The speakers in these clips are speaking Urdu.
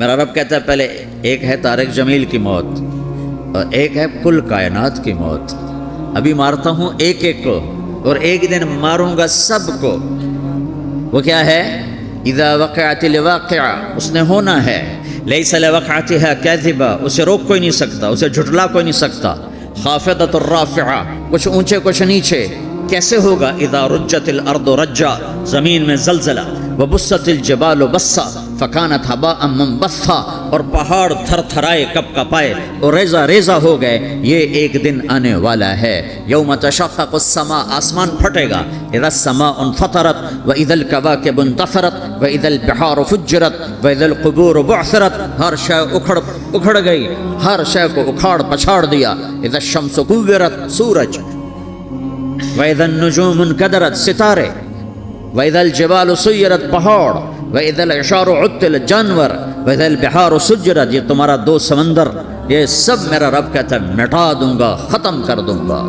میرا رب کہتا ہے پہلے ایک ہے طارق جمیل کی موت اور ایک ہے کل کائنات کی موت. ابھی مارتا ہوں ایک ایک کو اور ایک دن ماروں گا سب کو. وہ کیا ہے؟ اذا وقعت الواقعہ، اس نے ہونا ہے. لیس لوقعتها کاذبہ، اسے روک کوئی نہیں سکتا، اسے جھٹلا کوئی نہیں سکتا. خافضۃ الرافعہ، کچھ اونچے کچھ نیچے. کیسے ہوگا؟ اذا رجت الارض رجا، زمین میں زلزلہ. وبست الجبال بسا فکانت ہباء منبثا، اور پہاڑ تھر تھرائے کپ کپائے اور ریزہ ریزہ ہو گئے. یہ ایک دن آنے والا ہے. یوم تشقق السماء، آسمان پھٹے گا. اذا السماء انفطرت واذا الكواكب انتثرت واذا البحار فجرت واذا القبور بعثرت، ہر شے اکھڑ گئی، ہر شے کو اکھاڑ پچھاڑ دیا. اذا الشمس كورت، سورج. واذا النجوم انكدرت، ستارے. وَإِذَا الْجِبَالُ سُيِّرَتْ، پہاڑ. وَإِذَا الْعِشَارُ عُطِّلَتْ، جانور. وَإِذَا الْبِحَارُ سُجِّرَتْ، یہ تمہارا دو سمندر، یہ سب میرا رب کہتا ہے مٹا دوں گا، ختم کر دوں گا،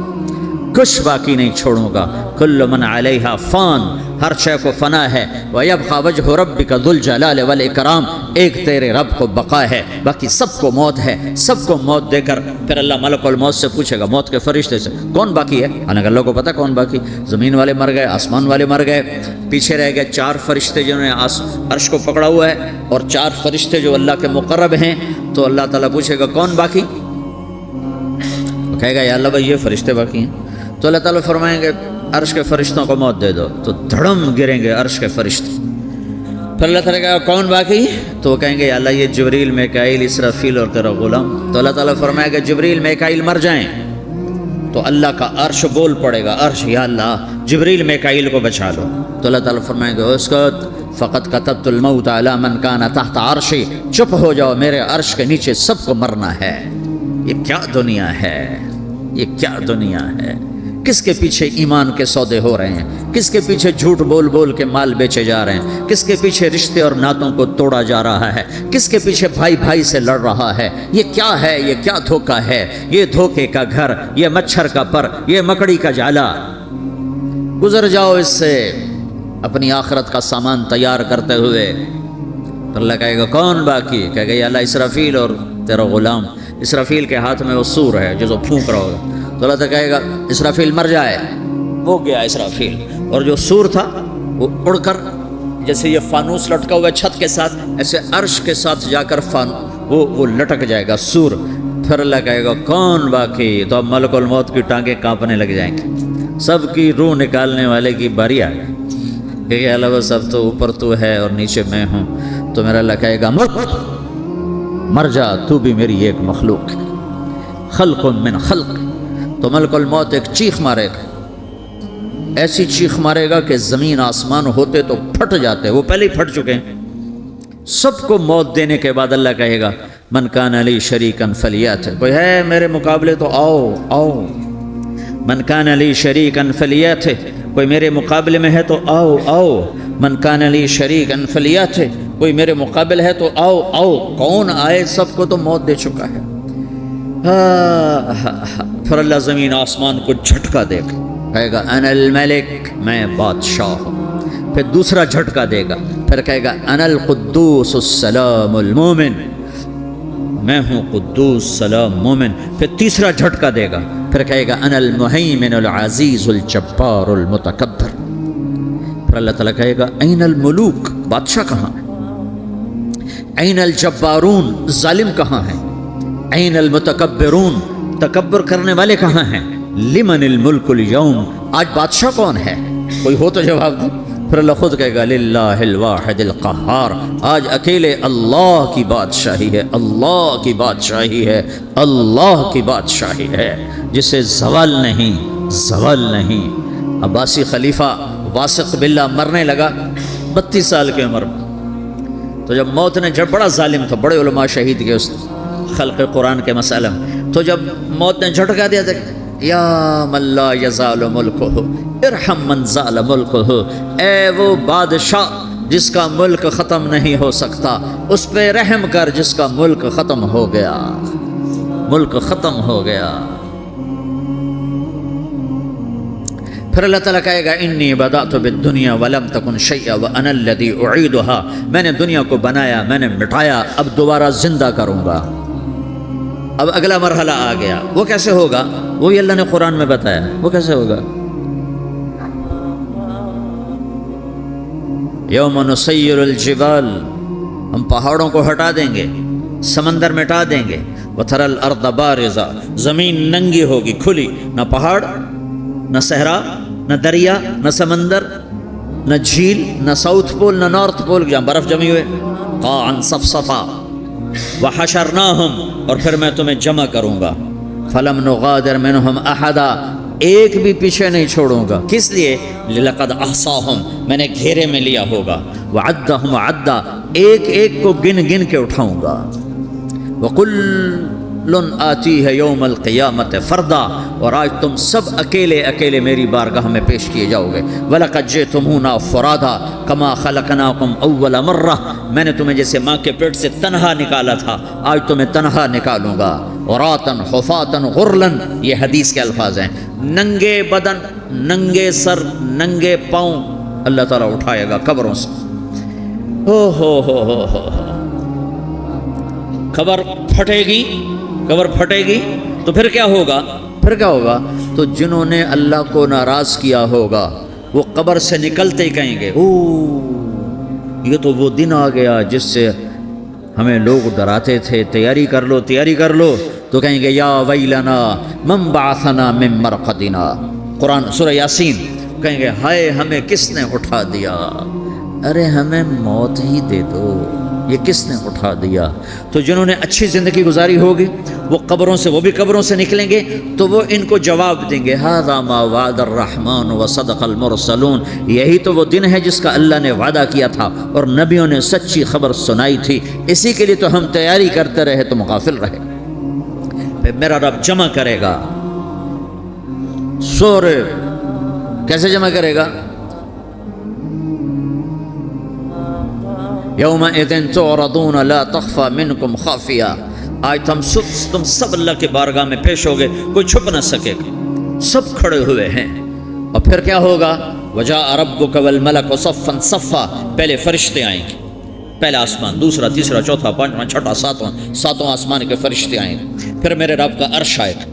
کچھ باقی نہیں چھوڑوں گا. کل من علیہا فان، ہر شے کو فنا ہے. وَيَبْقَى وَجْهُ رَبِّكَ ذُو الْجَلَالِ وَالْإِكْرَامِ، ایک تیرے رب کو بقا ہے، باقی سب کو موت ہے. سب کو موت دے کر پھر اللہ ملک الموت سے پوچھے گا، موت کے فرشتے سے، کون باقی ہے؟ حالانکہ اللہ کو پتہ کون باقی. زمین والے مر گئے، آسمان والے مر گئے، پیچھے رہ گئے 4 فرشتے جنہوں نے عرش کو پکڑا ہوا ہے، اور 4 فرشتے جو اللہ کے مقرب ہیں. تو اللہ تعالیٰ پوچھے گا کون باقی؟ وہ کہے گا یا اللہ بھائی یہ فرشتے باقی ہیں. تو اللہ تعالیٰ فرمائیں گے عرش کے فرشتوں کو موت دے دو، تو دھڑم گریں گے عرش کے فرشتے. پھر اللہ تعالیٰ کہا کون باقی؟ تو وہ کہیں گے یا اللہ یہ جبریل، میکائیل، اسرافیل اور تیرا غلام. تو اللہ تعالیٰ فرمائے گا جبریل، میکائیل مر جائیں. تو اللہ کا عرش بول پڑے گا، عرش یا اللہ جبریل میکائیل کو بچا لو. تو اللہ تعالیٰ فرمائے گا اسکت فقط کتبت الموت علی من کان تحت عرشی، چپ ہو جاؤ، میرے عرش کے نیچے سب کو مرنا ہے. یہ کیا دنیا ہے، یہ کیا دنیا ہے. کس کے پیچھے ایمان کے سودے ہو رہے ہیں، کس کے پیچھے جھوٹ بول بول کے مال بیچے جا رہے ہیں، کس کے پیچھے رشتے اور ناتوں کو توڑا جا رہا ہے، کس کے پیچھے بھائی بھائی سے لڑ رہا ہے. یہ کیا ہے، یہ کیا دھوکہ ہے، یہ دھوکے کا گھر، یہ مچھر کا پر، یہ مکڑی کا جالا. گزر جاؤ اس سے اپنی آخرت کا سامان تیار کرتے ہوئے. تو اللہ کہے گا کون باقی؟ کہے گا یا اللہ اسرافیل اور تیرا غلام. اسرافیل کے ہاتھ میں وہ سور ہے جو پھونک رہا ہوگا. تو اللہ تعالیٰ کہے گا اسرافیل مر جائے. وہ گیا اسرافیل، اور جو سور تھا وہ اڑ کر جیسے یہ فانوس لٹکا ہوا ہے چھت کے ساتھ، ایسے عرش کے ساتھ جا کر وہ لٹک جائے گا سور. پھر اللہ کہے گا کون باقی؟ تو اب ملک الموت کی ٹانگیں کانپنے لگ جائیں گے، سب کی روح نکالنے والے کی باری آ گئی کہ اللہ بس اب تو اوپر تو ہے اور نیچے میں ہوں. تو میرا اللہ کہے گا مر جا، تو بھی میری ایک مخلوق ہے، خلق من خلق. تو ملک الموت ایک چیخ مارے گا، ایسی چیخ مارے گا کہ زمین آسمان ہوتے تو پھٹ جاتے، وہ پہلے ہی پھٹ چکے ہیں. سب کو موت دینے کے بعد اللہ کہے گا من کان لی شریکا فلیات، کوئی ہے میرے مقابلے تو آؤ آؤ. من کان لی شریکا فلیات، کوئی میرے مقابلے میں ہے تو آؤ آؤ. من کان لی شریکا فلیات، کوئی میرے مقابل ہے تو آؤ آؤ. کون آئے؟ سب کو تو موت دے چکا ہے. پھر اللہ زمین آسمان کو جھٹکا دے گا، کہے گا انا الملک، میں بادشاہ ہوں. پھر دوسرا جھٹکا دے گا، پھر کہے گا انا القدوس السلام المومن، میں ہوں قدوس سلام مومن. پھر تیسرا جھٹکا دے گا، پھر کہے گا انا المہیمن العزیز الجبار المتکبر. پھر اللہ تعالیٰ کہے گا این الملوک، بادشاہ کہاں ہے؟ این الجبارون، ظالم کہاں ہیں؟ این المتکبرون، تکبر کرنے والے کہاں ہیں؟ لمن الملک اليوم، آج بادشاہ کون ہے؟ کوئی ہو تو جواب دو. پھر اللہ خود کہے گا للہ الواحد القہار، آج اکیلے اللہ کی بادشاہی ہے، اللہ کی بادشاہی ہے، اللہ کی بادشاہی ہے جسے زوال نہیں، زوال نہیں. عباسی خلیفہ واسق باللہ مرنے لگا 32 سال کی عمر میں. تو جب موت نے، جب بڑا ظالم تھا، بڑے علماء شہید کے اس خلق قرآن کے مسئلہ میں، تو جب موت نے جھٹکا دیا تھا یا من لا یزال ملکہ ارحم من زال ملکہ، اے وہ بادشاہ جس کا ملک ختم نہیں ہو سکتا، اس پہ رحم کر جس کا ملک ختم ہو گیا، ملک ختم ہو گیا. پھر اللہ تعالیٰ کہے گا انی بدأت بالدنیا ولم تکن شیئا وانا الذی اعیدها، میں نے دنیا کو بنایا، میں نے مٹایا، اب دوبارہ زندہ کروں گا۔ اب اگلا مرحلہ آ گیا، وہ کیسے ہوگا؟ وہی اللہ نے قرآن میں بتایا، وہ کیسے ہوگا؟ یوم نسیر الجبال، ہم پہاڑوں کو ہٹا دیں گے، سمندر مٹا دیں گے، وتری الارض بارزہ، زمین ننگی ہوگی، کھلی، نہ پہاڑ، نہ صحرا، نہ دریا، نہ سمندر، نہ جھیل، نہ ساؤتھ پول، نہ نارتھ پول جہاں برف جمی ہوئے، قاعا صفصفا، وحشرناہم، اور پھر میں تمہیں جمع کروں گا، فلم نغادر منہم احدا، ایک بھی پیچھے نہیں چھوڑوں گا، کس لیے؟ لقد احصاہم، میں نے گھیرے میں لیا ہوگا، وعدہم عدا، ایک ایک کو گن گن کے اٹھاؤں گا، وکل آتی ہے یوم القیامت فردا، اور آج تم سب اکیلے اکیلے میری بارگاہ میں پیش کیے جاؤ گے، وَلَقَدْ جِئْتُمُونَا فُرَادًا كَمَا خَلَقْنَاكُمْ أَوَّلَ مَرَّةٍ، میں نے تمہیں جیسے ماں کے پیٹ سے تنہا نکالا تھا، آج تمہیں تنہا نکالوں گا، عُرَاةً حُفَاةً غُرْلًا، یہ حدیث کے الفاظ ہیں، ننگے بدن، ننگے سر، ننگے پاؤں اللہ تعالیٰ اٹھائے گا قبروں سے۔ ہو قبر پھٹے گی تو پھر کیا ہوگا؟ تو جنہوں نے اللہ کو ناراض کیا ہوگا وہ قبر سے نکلتے ہی کہیں گے یہ تو وہ دن آ گیا جس سے ہمیں لوگ ڈراتے تھے، تیاری کر لو، تو کہیں گے یا ویلنا من بعثنا من مرقدنا، قرآن سورہ یاسین، کہیں گے ہائے ہمیں کس نے اٹھا دیا، ارے ہمیں موت ہی دے دو، یہ کس نے اٹھا دیا؟ تو جنہوں نے اچھی زندگی گزاری ہوگی وہ بھی قبروں سے نکلیں گے تو وہ ان کو جواب دیں گے ھذا ما وعد الرحمن وصدق المرسلون، یہی تو وہ دن ہے جس کا اللہ نے وعدہ کیا تھا اور نبیوں نے سچی خبر سنائی تھی، اسی کے لیے تو ہم تیاری کرتے رہے، تم غافل رہے۔ پھر میرا رب جمع کرے گا، سورے کیسے جمع کرے گا؟ یومئذ تعرضون لا تخفى منکم خافیہ، آج تم سب اللہ کے بارگاہ میں پیش ہوگے، کوئی چھپ نہ سکے گا، سب کھڑے ہوئے ہیں، اور پھر کیا ہوگا؟ وجاء ربک والملک صفا صفا، پہلے فرشتے آئیں گے، پہلا آسمان، دوسرا، تیسرا، چوتھا، پانچواں، چھٹا، ساتواں آسمان کے فرشتے آئیں گے، پھر میرے رب کا عرش آئے گا،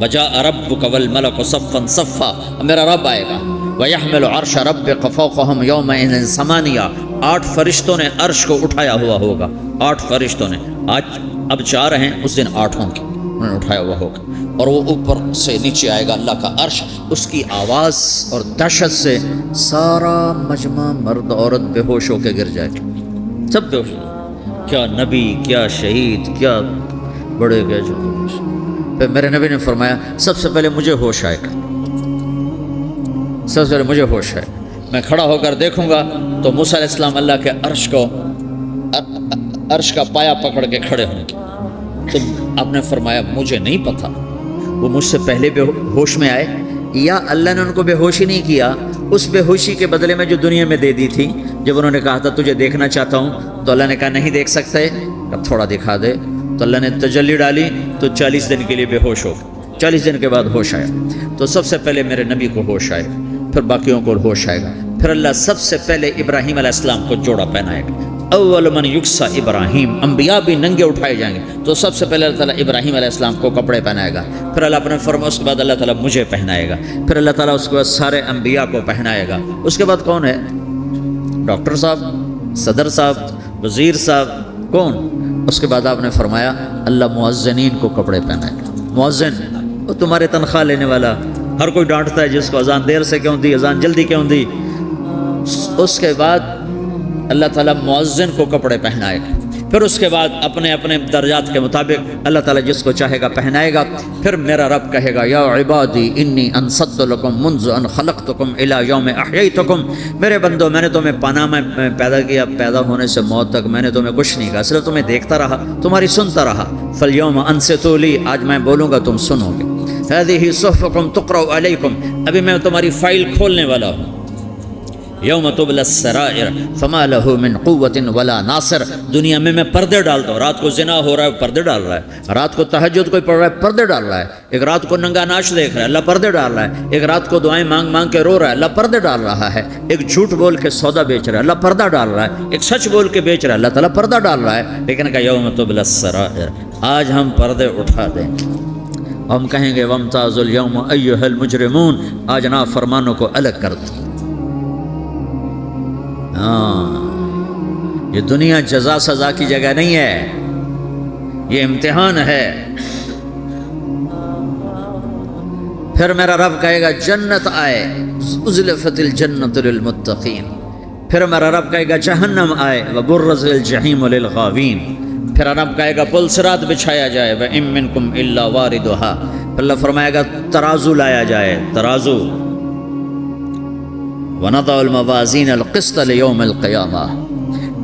وجاء ربک والملک صفا صفا، میرا رب آئے گا، وَيَحْمِلُ عَرْشَ رَبِّكَ فَوْقَهُمْ يَوْمَئِذٍ ثَمَانِيَةٌ، 8 فرشتوں نے عرش کو اٹھایا ہوا ہوگا، 8 فرشتوں نے، آج اب 4 ہیں، اس دن 8 کے انہوں نے اٹھایا ہوا ہوگا، اور وہ اوپر سے نیچے آئے گا اللہ کا عرش، اس کی آواز اور دہشت سے سارا مجمع مرد عورت بے ہوش ہو کے گر جائے گا، سب بے ہوش، کیا نبی، کیا شہید، کیا بڑے گئے جو۔ پھر میرے نبی نے فرمایا سب سے پہلے مجھے ہوش آئے گا، سب سے پہلے مجھے ہوش ہے، میں کھڑا ہو کر دیکھوں گا تو موسیٰ علیہ السلام اللہ کے عرش کا پایا پکڑ کے کھڑے ہوں گے، تو آپ نے فرمایا مجھے نہیں پتا وہ مجھ سے پہلے بے ہوش میں آئے یا اللہ نے ان کو بے ہوشی نہیں کیا، اس بے ہوشی کے بدلے میں جو دنیا میں دے دی تھی، جب انہوں نے کہا تھا تجھے دیکھنا چاہتا ہوں، تو اللہ نے کہا نہیں دیکھ سکتے، اب تھوڑا دکھا دے، تو اللہ نے تجلی ڈالی تو 40 دن کے لیے بے ہوش ہو گئے، 40 دن کے بعد ہوش آیا، تو سب سے پہلے میرے نبی کو ہوش آئے، پھر باقیوں کو ہوش آئے گا، پھر اللہ سب سے پہلے ابراہیم علیہ السلام کو جوڑا پہنائے گا، اول من یکسا ابراہیم، انبیاء بھی ننگے اٹھائے جائیں گے، تو سب سے پہلے اللہ تعالیٰ ابراہیم علیہ السلام کو کپڑے پہنائے گا، پھر اللہ اپنے فرما، اس کے بعد اللہ تعالیٰ مجھے پہنائے گا، پھر اللہ تعالیٰ اس کے بعد سارے انبیاء کو پہنائے گا، اس کے بعد کون ہے؟ ڈاکٹر صاحب، صدر صاحب، وزیر صاحب، کون؟ اس کے بعد آپ نے فرمایا اللہ مؤذنین کو کپڑے پہنائے گا، مؤذن وہ تمہارے تنخواہ لینے والا، ہر کوئی ڈانٹتا ہے جس کو اذان دیر سے کیوں دی، اذان جلدی کیوں دی، اس کے بعد اللہ تعالیٰ مؤذن کو کپڑے پہنائے گا، پھر اس کے بعد اپنے اپنے درجات کے مطابق اللہ تعالیٰ جس کو چاہے گا پہنائے گا، پھر میرا رب کہے گا یا عبادی انی انصت لکم منذ ان خلقتکم الی یوم احییتکم، میرے بندو میں نے تمہیں پناہ میں پیدا کیا، پیدا ہونے سے موت تک میں نے تمہیں کچھ نہیں کہا، صرف تمہیں دیکھتا رہا، تمہاری سنتا رہا، فالیوم انصتوا لی، آج میں بولوں گا تم سنو گے، هذه صحفکم تقرأ علیکم، ابھی میں تمہاری فائل کھولنے والا ہوں، یوم تبلی السرائر فما لہ من قوت ولا ناصر. دنیا میں پردے ڈالتا ہوں. رات کو زنا ہو رہا ہے پردے ڈال رہا ہے, رات کو تہجد کوئی پڑھ رہا ہے پردے ڈال رہا ہے, ایک رات کو ننگا ناچ دیکھ رہا ہے اللہ پردے ڈال رہا ہے, ایک رات کو دعائیں مانگ مانگ کے رو رہا ہے اللہ پردے ڈال رہا ہے, ایک جھوٹ بول کے سودا بیچ رہا ہے اللہ پردہ ڈال رہا ہے, ایک سچ بول کے بیچ رہا ہے اللہ تعالیٰ پردہ ڈال رہا ہے. لیکن کہ یوم تبلی السرائر, آج ہم پردے اٹھا دیں. ہم کہیں گے وامتاز الیوم ایھا المجرمون, آج نافرمانوں کو الگ کر دو. یہ دنیا جزا سزا کی جگہ نہیں ہے, یہ امتحان ہے. پھر میرا رب کہے گا جنت آئے, ازلفت الجنت للمتقین. پھر میرا رب کہے گا جہنم آئے, وبرزت الجحیم للغاوین. پھر رب کہے گا پل صراط بچھایا جائے, وَإِن مِّنكُمْ إِلَّا وَارِدُهَا. اللہ فرمائے گا ترازو لایا جائے, ترازو. وَنَضَعُ الْمَوَازِينَ الْقِسْطَ لِيَوْمِ الْقِيَامَةِ.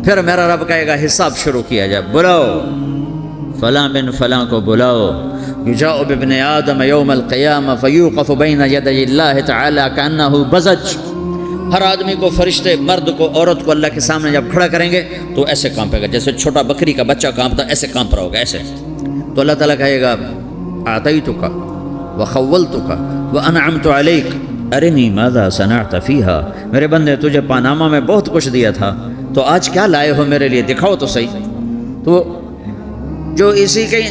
پھر میرا رب کہے گا حساب شروع کیا جائے, بلاؤ فلاں بن فلاں کو بلاؤ. یجاء بابن آدم یوم القیامہ فیوقف بین یدی اللہ تعالی کأنہ بزج. ہر آدمی کو, فرشتے مرد کو عورت کو اللہ کے سامنے جب کھڑا کریں گے تو ایسے کانپے گا جیسے چھوٹا بکری کا بچہ کانپتا, ایسے کانپ رہا ہوگا ایسے. تو اللہ تعالیٰ کہے گا اعطیتک وخولتک وانعمت علیک ارنی ماذا صنعت فیہا. میرے بندے تجھے پاناما میں بہت کچھ دیا تھا, تو آج کیا لائے ہو میرے لیے, دکھاؤ تو صحیح. تو جو اسی کے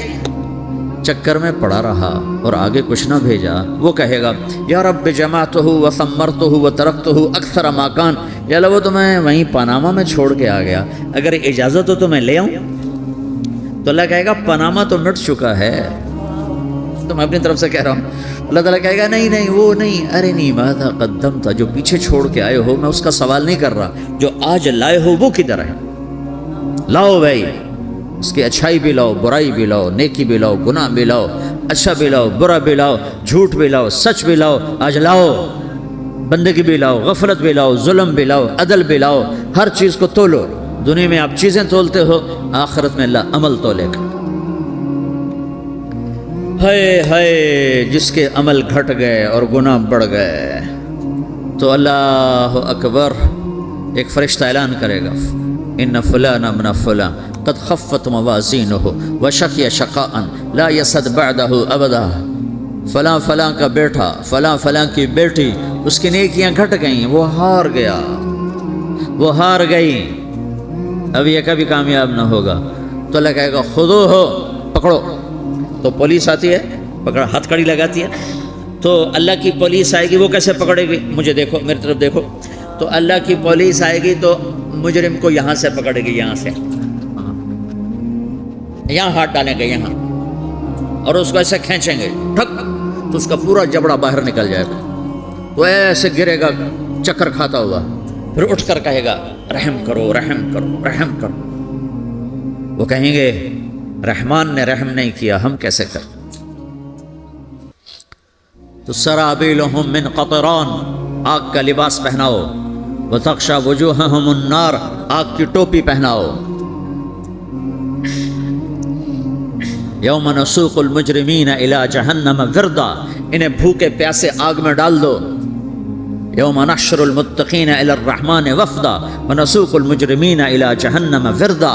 چکر میں پڑا رہا اور آگے کچھ نہ بھیجا, وہ کہے گا یا رب جمعتہ وثمرتہ وترکتہ اکثر ما کان. یا اللہ وہ تو میں وہیں پاناما میں چھوڑ کے آ گیا, اگر اجازت ہو تو میں لے آؤں. تو اللہ کہے گا پاناما تو مٹ چکا ہے, تو میں اپنی طرف سے کہہ رہا ہوں. اللہ تعالیٰ کہے گا نہیں نہیں وہ نہیں, ارنی ماذا قدمت. جو پیچھے چھوڑ کے آئے ہو میں اس کا سوال نہیں کر رہا, جو آج لائے ہو وہ کدھر ہے. لاؤ بھائی, اس کی اچھائی بھی لاؤ, برائی بھی لاؤ, نیکی بھی لاؤ, گناہ بھی لاؤ, اچھا بھی لاؤ, برا بھی لاؤ, جھوٹ بھی لاؤ, سچ بھی لاؤ. آج لاؤ, بندگی بھی لاؤ, غفلت بھی لاؤ, ظلم بھی لاؤ, عدل بھی لاؤ. ہر چیز کو تولو. دنیا میں آپ چیزیں تولتے ہو, آخرت میں اللہ عمل تولے گا. ہائے ہائے جس کے عمل گھٹ گئے اور گناہ بڑھ گئے, تو اللہ اکبر, ایک فرشتہ اعلان کرے گا ان فلان من فلان قد خفت موازینہ وشقی شقاء لا یسد بعدہ ابدا. فلاں فلاں کا بیٹا, فلاں فلاں کی بیٹی, اس کی نیکیاں گھٹ گئیں, وہ ہار گیا, وہ ہار گئی, اب یہ کبھی کامیاب نہ ہوگا. تو اللہ کہے گا خودو ہو, پکڑو. تو پولیس آتی ہے, پکڑ ہتھ کڑی لگاتی ہے. تو اللہ کی پولیس آئے گی, وہ کیسے پکڑے گی, مجھے دیکھو, میری طرف دیکھو. تو اللہ کی پولیس آئے گی تو مجرم کو یہاں سے پکڑے گی, یہاں سے, یہاں ہاتھ ڈالیں گے یہاں, اور اس کو ایسے کھینچیں گے ٹھک, تو اس کا پورا جبڑا باہر نکل جائے گا. تو ایسے گرے گا چکر کھاتا ہوا, پھر اٹھ کر کہے گا رحم کرو رحم کرو رحم کرو. وہ کہیں گے رحمان نے رحم نہیں کیا, ہم کیسے کریں. تو سرابیلہم من قطران, آگ کا لباس پہناؤ. وتغشی وجوہہم النار, آگ کی ٹوپی پہناؤ. یوم نسوق المجرمین الی جہنم وردا, انہیں بھوکے پیاسے آگ میں ڈال دو. یوم نحشر المتقین الی الرحمن وفدا ونسوق المجرمین الی جہنم وردا.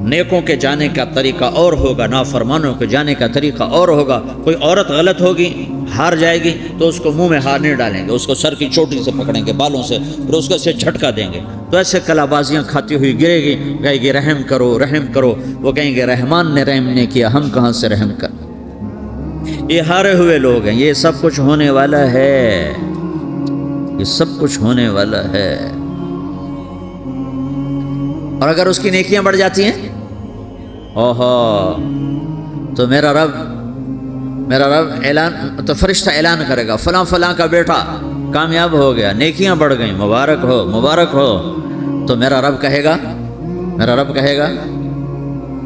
نیکوں کے جانے کا طریقہ اور ہوگا, نافرمانوں کے جانے کا طریقہ اور ہوگا. کوئی عورت غلط ہوگی, ہار جائے گی, تو اس کو منہ میں ہار نہیں ڈالیں گے, اس کو سر کی چوٹی سے پکڑیں گے, بالوں سے, پھر اس کو سے جھٹکا دیں گے. تو ایسے کلا بازیاں کھاتی ہوئی گرے گی, کہے گی رحم کرو رحم کرو. وہ کہیں گے رحمان نے رحم نہیں کیا, ہم کہاں سے رحم کر. یہ ہارے ہوئے لوگ ہیں. یہ سب کچھ ہونے والا ہے, یہ سب کچھ ہونے والا ہے. اور اگر اس کی نیکیاں بڑھ جاتی ہیں, اوہو, تو میرا رب اعلان, تو فرشتہ اعلان کرے گا فلاں فلاں کا بیٹا کامیاب ہو گیا, نیکیاں بڑھ گئیں, مبارک ہو مبارک ہو. تو میرا رب کہے گا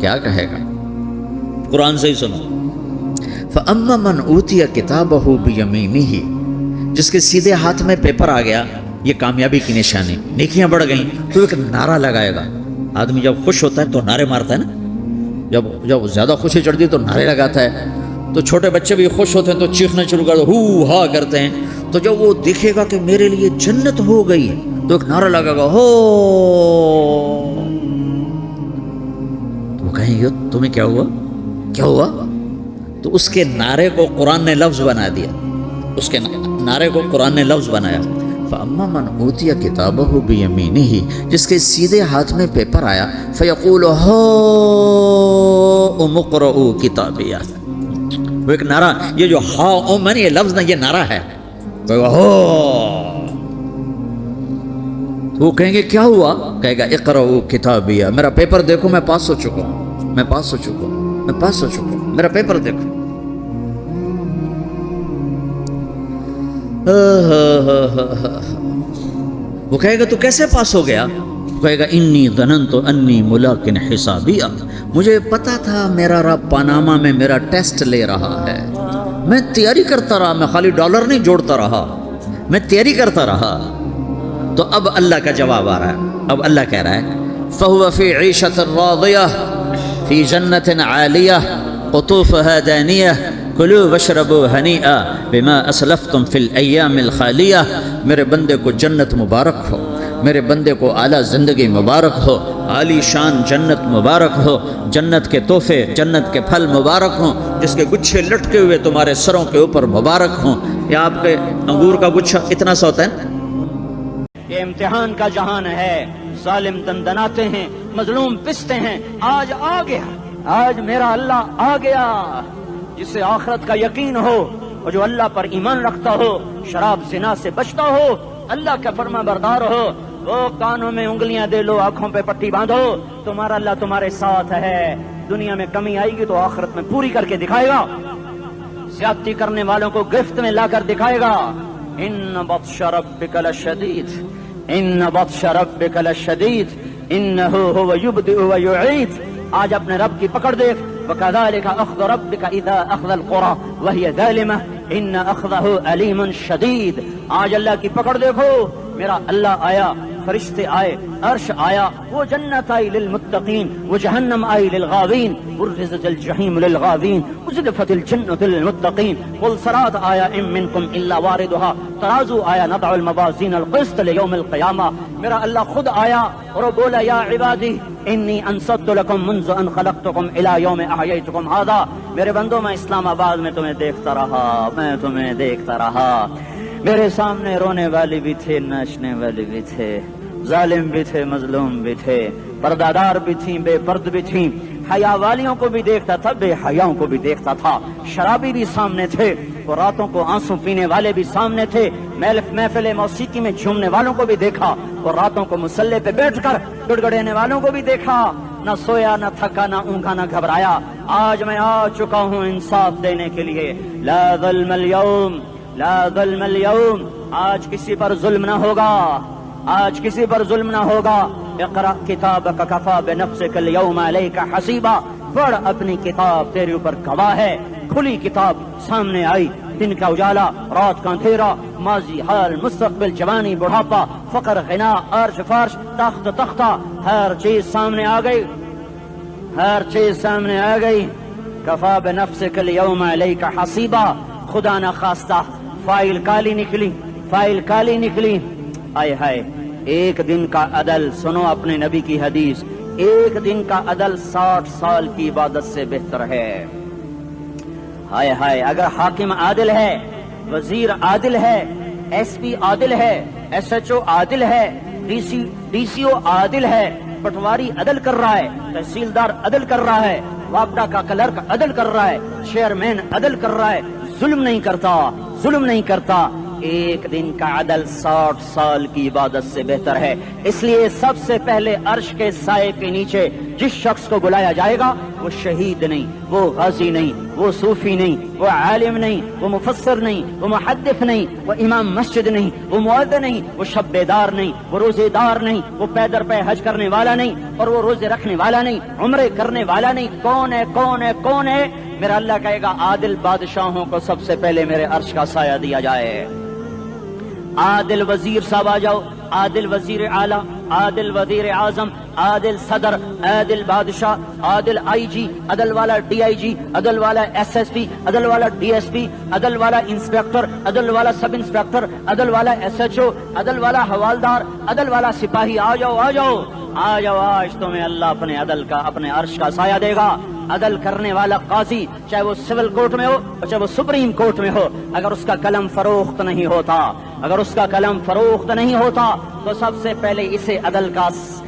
کیا کہے گا, قرآن سے ہی سنو. فَأَمَّا مَنْ أُوتِيَ كِتَابَهُ بِيَمِينِهِ, جس کے سیدھے ہاتھ میں پیپر آ گیا, یہ کامیابی کی نشانی, نیکیاں بڑھ گئیں, تو ایک نعرہ لگائے گا. آدمی جب خوش ہوتا ہے تو نعرے مارتا ہے نا, جب زیادہ خوشی چڑھتی ہے تو نعرے لگاتا ہے. تو چھوٹے بچے بھی خوش ہوتے ہیں تو چیخنا شروع کر دو, ہو ہا کرتے ہیں. تو جب وہ دیکھے گا کہ میرے لیے جنت ہو گئی, تو ایک نعرہ لگے گا ہو، تو وہ کہیں گے تمہیں کیا ہوا، کیا ہوا؟ تو اس کے نعرے کو قرآن نے لفظ بنا دیا، اس کے نعرے کو قرآن نے لفظ بنایا۔ فَأَمَّا مَنْ أُوتِيَ كِتَابَهُ بِيَمِينِهِ، جس کے سیدھے ہاتھ میں پیپر آیا، فَيَقُولُ هَاؤْمُ اقْرَءُوا کتابیہ، وہ ایک نعرہ، یہ جو ہاؤم ہے یہ لفظ نہ، یہ نعرہ ہے، ہو، تو وہ کہیں گے کیا ہوا؟ کہے گا اقرؤوا کتابیہ، میرا پیپر دیکھو، میں پاس ہو چکا ہوں، میں پاس ہو چکا ہوں، میں پاس ہو چکا ہوں، میرا پیپر دیکھو۔ وہ کہے گا تو کیسے پاس ہو گیا؟ کہے گا انی ظننت انی ملاق حسابیہ، مجھے پتا تھا میرا رب پاناما میں میرا ٹیسٹ لے رہا ہے، میں تیاری کرتا رہا، میں خالی ڈالر نہیں جوڑتا رہا، میں تیاری کرتا رہا۔ تو اب اللہ کا جواب آ رہا ہے، اب اللہ کہہ رہا ہے فَهُوَ فِي عِيشَةٍ رَاضِيَةٍ فِي جَنَّةٍ عَالِيَةٍ قُطُوفُهَا دَانِيَةٌ کلوا واشربوا ہنیئا بما اسلفتم فی الایام الخالیہ، میرے بندے کو جنت مبارک ہو، میرے بندے کو اعلیٰ زندگی مبارک ہو، عالی شان جنت مبارک ہو، جنت کے تحفے، جنت کے پھل مبارک ہوں، جس کے گچھے لٹکے ہوئے تمہارے سروں کے اوپر مبارک ہوں۔ یا آپ کے انگور کا گچھا اتنا سا ہوتا ہے، یہ امتحان کا جہان ہے، ظالم دندناتے ہیں، مظلوم پستے ہیں، آج آ گیا، آج میرا اللہ آ گیا۔ جسے آخرت کا یقین ہو اور جو اللہ پر ایمان رکھتا ہو، شراب زنا سے بچتا ہو، اللہ کا فرما بردار ہو، وہ کانوں میں انگلیاں دے لو، آنکھوں پہ پٹی باندھو، تمہارا اللہ تمہارے ساتھ ہے۔ دنیا میں کمی آئے گی تو آخرت میں پوری کر کے دکھائے گا، زیادتی کرنے والوں کو گرفت میں لا کر دکھائے گا۔ ان بطش ربک لشدید، ان بطش ربک لشدید انہ هو یبدئ ویعید۔ آج اپنے رب کی پکڑ دیکھ، وَكَذَلِكَ أَخْذُ رَبِّكَ إِذَا أَخْذَ الْقُرَى وَهِيَ ظَالِمَةٌ إِنَّ أَخْذَهُ أَلِيمٌ شَدِيدٌ۔ آج اللہ کی پکڑ دیکھو، میرا اللہ آیا، فرشتے آئے، عرش آیا، وہ جنت آئی للمتقین، وہ جہنم آئی للغاوین، برزت الجحیم للغاوین، ازلفت الجنت للمتقین، قل صراط آیا ام منکم الا واردها، ترازو آیا، نضع الموازین القسط لیوم القیامہ۔ میرا اللہ خود آیا اور بولا یا عبادی انی انصت لکم منذ ان خلقتکم الی یوم احییتکم ھذا، میرے بندوں میں اسلام آباد میں تمہیں دیکھتا رہا، میں تمہیں دیکھتا رہا، میرے سامنے رونے والی بھی تھے، ناچنے والی بھی تھے، ظالم بھی تھے، مظلوم بھی تھے، پردادار بھی تھیں، بے پرد بھی تھیں، حیا والیوں کو بھی دیکھتا تھا، بے حیاؤں کو بھی دیکھتا تھا، شرابی بھی سامنے تھے، اور راتوں کو آنسو پینے والے بھی سامنے تھے، محفل موسیقی میں جھومنے والوں کو بھی دیکھا، اور راتوں کو مسلح پہ بیٹھ کر گڑگڑانے والوں کو بھی دیکھا، نہ سویا، نہ تھکا، نہ اونگا، نہ گھبرایا۔ آج میں آ چکا ہوں انصاف دینے کے لیے، لا ظلم اليوم، لا ظلم اليوم، آج کسی پر ظلم نہ ہوگا، آج کسی پر ظلم نہ ہوگا۔ اقرأ کتابک کفی بنفسک اليوم علیک حسیبا، پڑھ اپنی کتاب، تیرے اوپر گواہ ہے۔ کھلی کتاب سامنے آئی، دن کا اجالا، رات کا اندھیرا، ماضی، حال، مستقبل، جوانی، بڑھاپا، فقر، غنا، عرش، فرش، تخت، تختہ، ہر چیز سامنے آ گئی، ہر چیز سامنے آ گئی۔ کفی بنفسک اليوم علیک حسیبا، خدا نہ خواستہ فائل کالی نکلی، فائل کالی نکلی۔ آئے ہائے، ایک دن کا عدل، سنو اپنے نبی کی حدیث، ایک دن کا عدل 60 سال کی عبادت سے بہتر ہے۔ ہائے ہائے، اگر حاکم عادل ہے، وزیر عادل ہے، ایس پی عادل ہے، ایس ایچ او عادل ہے، ڈی سی او عادل ہے، پٹواری عدل کر رہا ہے، تحصیلدار عدل کر رہا ہے، وابڈا کا کلرک عدل کر رہا ہے، چیئرمین عدل کر رہا ہے، ظلم نہیں کرتا، ظلم نہیں کرتا، ایک دن کا عدل 60 سال کی عبادت سے بہتر ہے۔ اس لیے سب سے پہلے عرش کے سائے کے نیچے جس شخص کو بلایا جائے گا، وہ شہید نہیں، وہ غازی نہیں، وہ صوفی نہیں، وہ عالم نہیں، وہ مفسر نہیں، وہ محدث نہیں، وہ امام مسجد نہیں، وہ مؤذن نہیں، وہ شب بیدار نہیں، وہ روزے دار نہیں، وہ پیدر پہ حج کرنے والا نہیں، اور وہ روزے رکھنے والا نہیں، عمرے کرنے والا نہیں۔ کون ہے، کون ہے، کون ہے؟ میرا اللہ کہے گا عادل بادشاہوں کو سب سے پہلے میرے عرش کا سایہ دیا جائے۔ عادل وزیر صاحب آ جاؤ، عادل وزیر اعلیٰ، عادل وزیر اعظم، عادل صدر، عادل بادشاہ، عادل آئی جی، عدل والا ڈی آئی جی، عدل والا ایس ایس پی، عدل والا ڈی ایس پی، عدل والا انسپیکٹر، عدل والا سب انسپیکٹر، عدل والا ایس ایچ او، عدل والا حوالدار، عدل والا سپاہی، آ جاؤ آ جاؤ آ جاؤ، آج تمہیں اللہ اپنے عدل کا، اپنے عرش کا سایہ دے گا۔ عدل کرنے والا قاضی، چاہے وہ سول کورٹ میں ہو اور چاہے وہ سپریم کورٹ میں ہو، اگر اس کا قلم فروخت نہیں ہوتا، اگر اس کا قلم فروخت نہیں ہوتا تو سب سے پہلے اسے عدل کا،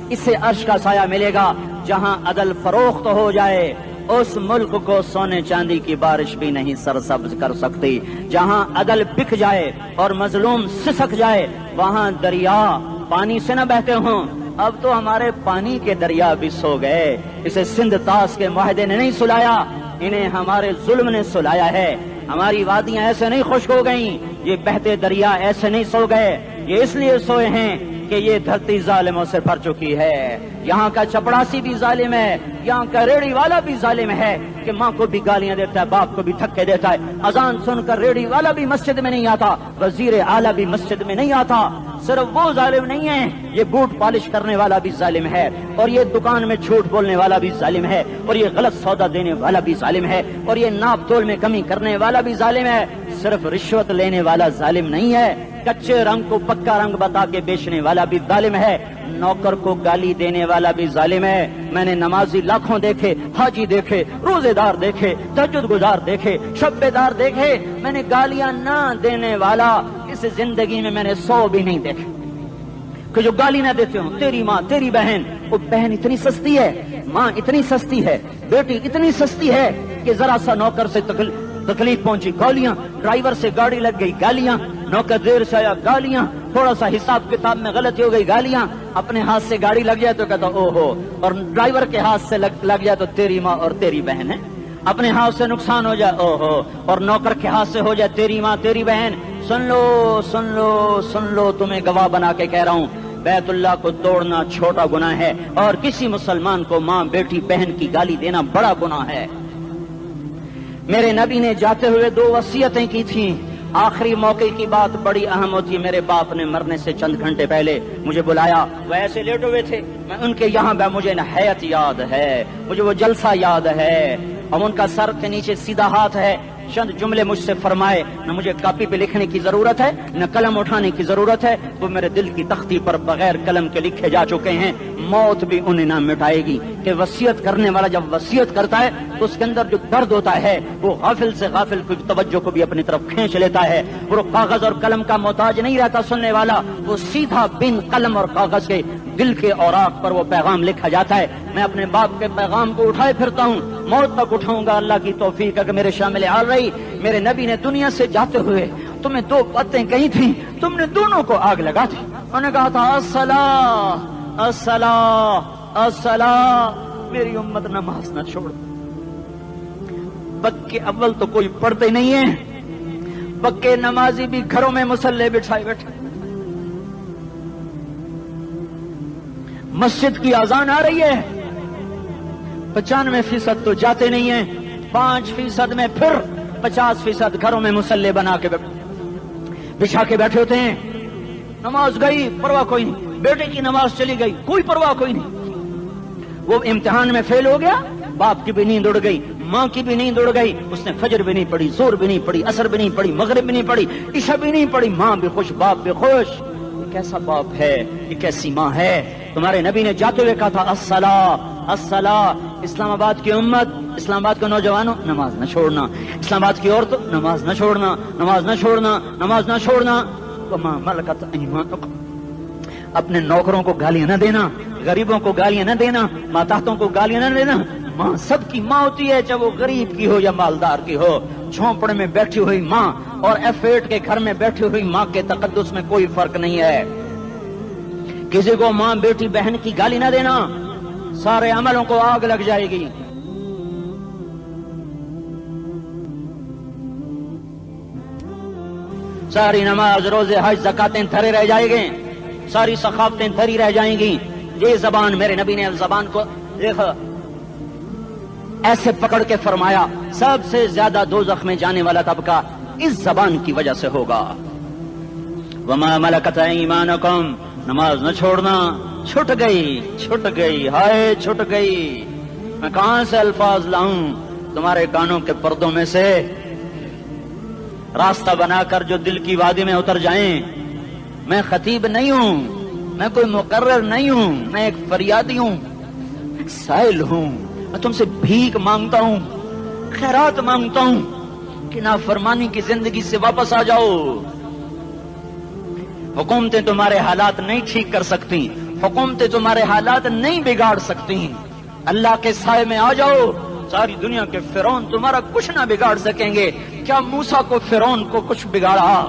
اسے عرش کا سایہ ملے گا۔ جہاں عدل فروخت ہو جائے اس ملک کو سونے چاندی کی بارش بھی نہیں سرسبز کر سکتی۔ جہاں عدل بک جائے اور مظلوم سسک جائے وہاں دریا پانی سے نہ بہتے ہوں۔ اب تو ہمارے پانی کے دریا بھی سو گئے، اسے سندھ طاس کے معاہدے نے نہیں سلایا، انہیں ہمارے ظلم نے سلایا ہے۔ ہماری وادیاں ایسے نہیں خشک ہو گئیں، یہ بہتے دریا ایسے نہیں سو گئے، یہ اس لیے سوئے ہیں کہ یہ دھرتی ظالموں سے بھر چکی ہے۔ یہاں کا چپڑاسی بھی ظالم ہے، یہاں کا ریڑھی والا بھی ظالم ہے کہ ماں کو بھی گالیاں دیتا ہے، باپ کو بھی دھکے دیتا ہے۔ اذان سن کر ریڑھی والا بھی مسجد میں نہیں آتا، وزیر اعلیٰ بھی مسجد میں نہیں آتا۔ صرف وہ ظالم نہیں ہے، یہ بوٹ پالش کرنے والا بھی ظالم ہے، اور یہ دکان میں جھوٹ بولنے والا بھی ظالم ہے، اور یہ غلط سودا دینے والا بھی ظالم ہے، اور یہ ناپ تول میں کمی کرنے والا بھی ظالم ہے۔ صرف رشوت لینے والا ظالم نہیں ہے، کچے رنگ کو پکا رنگ بتا کے بیچنے والا بھی ظالم ہے، نوکر کو گالی دینے والا بھی ظالم ہے۔ میں نے نمازی لاکھوں دیکھے، حاجی دیکھے، روزے دار دیکھے، تہجد گزار دیکھے، شب بیدار دیکھے، میں نے گالیاں نہ دینے والا اس زندگی میں نے 100 بھی نہیں دیکھے کہ جو گالی نہ دیتے ہوں۔ تیری ماں، تیری بہن، وہ بہن اتنی سستی ہے، ماں اتنی سستی ہے، بیٹی اتنی سستی ہے کہ ذرا سا نوکر سے تکلیف پہنچی گالیاں، ڈرائیور سے گاڑی لگ گئی گالیاں، نوکر دیر سے آیا گالیاں، تھوڑا سا حساب کتاب میں غلطی ہو گئی گالیاں، اپنے ہاتھ سے گاڑی لگ جائے تو کہتا او ہو، اور ڈرائیور کے ہاتھ سے لگ جائے تو تیری ماں اور تیری بہن ہے۔ اپنے ہاتھ سے نقصان ہو جائے او ہو، اور نوکر کے ہاتھ سے ہو جائے تیری ماں تیری بہن۔ سن لو سن لو سن لو، تمہیں گواہ بنا کے کہہ رہا ہوں، بیت اللہ کو توڑنا چھوٹا گناہ ہے، اور کسی مسلمان کو ماں، بیٹی، بہن کی گالی دینا بڑا گناہ ہے۔ میرے نبی نے جاتے ہوئے 2 وصیتیں کی تھیں۔ آخری موقع کی بات بڑی اہم ہوتی ہے۔ میرے باپ نے مرنے سے چند گھنٹے پہلے مجھے بلایا، وہ ایسے لیٹے ہوئے تھے، میں ان کے یہاں مجھے نہایت یاد ہے، مجھے وہ جلسہ یاد ہے، اور ان کا سر کے نیچے سیدھا ہاتھ ہے۔ چند جملے مجھ سے فرمائے، نہ مجھے کاپی پہ لکھنے کی ضرورت ہے نہ قلم اٹھانے کی ضرورت ہے، وہ میرے دل کی تختی پر بغیر قلم کے لکھے جا چکے ہیں، موت بھی انہیں نہ مٹائے گی۔ کہ وصیت کرنے والا جب وصیت کرتا ہے تو اس کے اندر جو درد ہوتا ہے وہ غافل سے غافل کی توجہ کو بھی اپنی طرف کھینچ لیتا ہے۔ وہ کاغذ اور قلم کا محتاج نہیں رہتا سننے والا، وہ سیدھا بن قلم اور کاغذ کے دل کے اوراق پر وہ پیغام لکھا جاتا ہے۔ میں اپنے باپ کے پیغام کو اٹھائے پھرتا ہوں، موت تک اٹھاؤں گا، اللہ کی توفیق ہے کہ میرے شامل حال رہی۔ میرے نبی نے دنیا سے جاتے ہوئے تمہیں 2 باتیں کہی تھیں، تم نے دونوں کو آگ لگا دی۔ انہوں نے کہا تھا الصلاۃ الصلاۃ الصلاۃ، میری امت نماز نہ چھوڑ۔ پکے اول تو کوئی پڑھتے نہیں ہے، پکے نمازی بھی گھروں میں مصلے بٹھائے بیٹھے۔ مسجد کی اذان آ رہی ہے، 95% تو جاتے نہیں ہیں، 5% میں پھر 50% گھروں میں مصلے بنا کے بچھا کے بیٹھے ہوتے ہیں۔ نماز گئی پرواہ کوئی نہیں، بیٹے کی نماز چلی گئی کوئی پرواہ کوئی نہیں۔ وہ امتحان میں فیل ہو گیا، باپ کی بھی نیند اڑ گئی، ماں کی بھی نیند اڑ گئی، اس نے فجر بھی نہیں پڑھی، زور بھی نہیں پڑھی، عصر بھی نہیں پڑھی، مغرب بھی نہیں پڑھی، عشاء بھی نہیں پڑھی، ماں بھی خوش باپ بھی خوش۔ یہ کیسا باپ ہے، یہ کیسی ماں ہے؟ تمہارے نبی نے جاتے ہوئے کہا تھا الصلاۃ الصلاۃ۔ اسلام آباد کی امت، اسلام آباد کے نوجوانوں، نماز نہ چھوڑنا، اسلام آباد کی عورتوں، نماز نہ چھوڑنا، نماز نہ چھوڑنا، نماز نہ چھوڑنا۔ وما ملکت ایمانکم، اپنے نوکروں کو گالیاں نہ دینا، غریبوں کو گالیاں نہ دینا، ماتحتوں کو گالیاں نہ دینا۔ ماں سب کی ماں ہوتی ہے، چاہے وہ غریب کی ہو یا مالدار کی ہو۔ جھونپڑے میں بیٹھی ہوئی ماں اور F8 کے گھر میں بیٹھی ہوئی ماں کے تقدس میں کوئی فرق نہیں ہے۔ کسی کو ماں، بیٹی، بہن کی گالی نہ دینا، سارے عملوں کو آگ لگ جائے گی۔ ساری نماز، روزے، حج، زکاتیں دھرے رہ جائیں گے، ساری ثقافتیں دھری رہ جائیں گی۔ یہ زبان، میرے نبی نے زبان کو دیکھا ایسے پکڑ کے فرمایا سب سے زیادہ دوزخ میں جانے والا طبقہ اس زبان کی وجہ سے ہوگا۔ وما ملکت ایمانکم، نماز نہ چھوڑنا. چھٹ گئی ہائے چھٹ گئی. میں کہاں سے الفاظ لاؤں تمہارے کانوں کے پردوں میں سے راستہ بنا کر جو دل کی وادی میں اتر جائیں. میں خطیب نہیں ہوں, میں کوئی مقرر نہیں ہوں, میں ایک فریادی ہوں, ایک سائل ہوں. میں تم سے بھیک مانگتا ہوں, خیرات مانگتا ہوں کہ نافرمانی کی زندگی سے واپس آ جاؤ. حکومتیں تمہارے حالات نہیں ٹھیک کر سکتی, حکومتیں تمہارے حالات نہیں بگاڑ سکتی. اللہ کے سائے میں آ جاؤ. ساری دنیا کے فرعون تمہارا کچھ نہ بگاڑ سکیں گے. کیا موسیٰ کو فرعون کو کچھ بگاڑا؟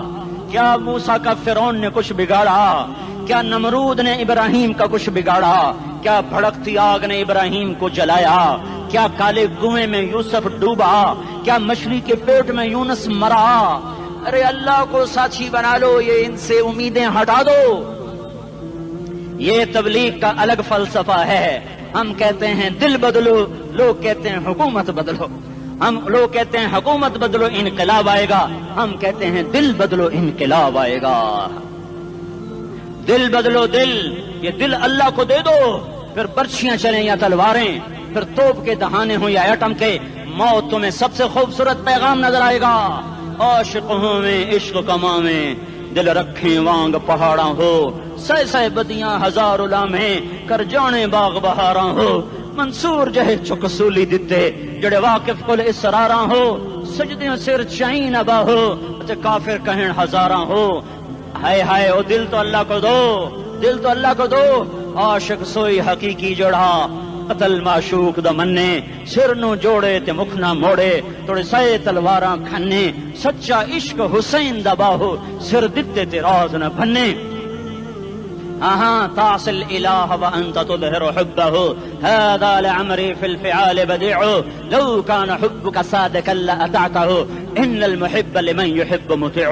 کیا موسیٰ کا فرعون نے کچھ بگاڑا؟ کیا نمرود نے ابراہیم کا کچھ بگاڑا؟ کیا بھڑکتی آگ نے ابراہیم کو جلایا؟ کیا کالے کنویں میں یوسف ڈوبا؟ کیا مچھلی کے پیٹ میں یونس مرا؟ ارے اللہ کو ساتھی بنا لو, یہ ان سے امیدیں ہٹا دو. یہ تبلیغ کا الگ فلسفہ ہے. ہم کہتے ہیں دل بدلو, لوگ کہتے ہیں حکومت بدلو. لوگ کہتے ہیں حکومت بدلو انقلاب آئے گا, ہم کہتے ہیں دل بدلو انقلاب آئے گا. دل بدلو دل, یہ دل اللہ کو دے دو. پھر برچیاں چلیں یا تلواریں, پھر توپ کے دہانے ہوں یا ایٹم کے, موت تمہیں سب سے خوبصورت پیغام نظر آئے گا. عاشق ہوں میں عشق کما میں, دل رکھیں وانگ پہاڑاں ہو, سہ بدیاں ہزار لامے کر جانے باغ بہاراں ہو. منصور جہے چکسولی دتے جڑے واقف کل اسراراں ہو, سجدیاں سر چائیں نبا ہو تے کافر کہیں ہزاراں ہو. ہائے ہائے او دل تو اللہ کو دو, دل تو اللہ کو دو. عاشق سوئی حقیقی جڑا, قتل معشوق دا مننے, سر نو جوڑے تے مکھ نہ موڑے, توڑے سائے تلواراں کھنے. سچا عشق حسین دا باہو, سر دتے تے راز نہ بھنے. تعصي الإله وأنت تظهر حبه, هذا لعمري في الفعال بديع, لو كان حبك صادقا لأطعته, إن المحب لمن يحب مطيع.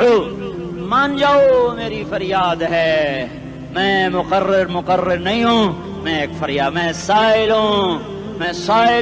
مان جاؤ میری فریاد ہے, میں مقرر نہیں ہوں, میں ایک فریاد, میں سائل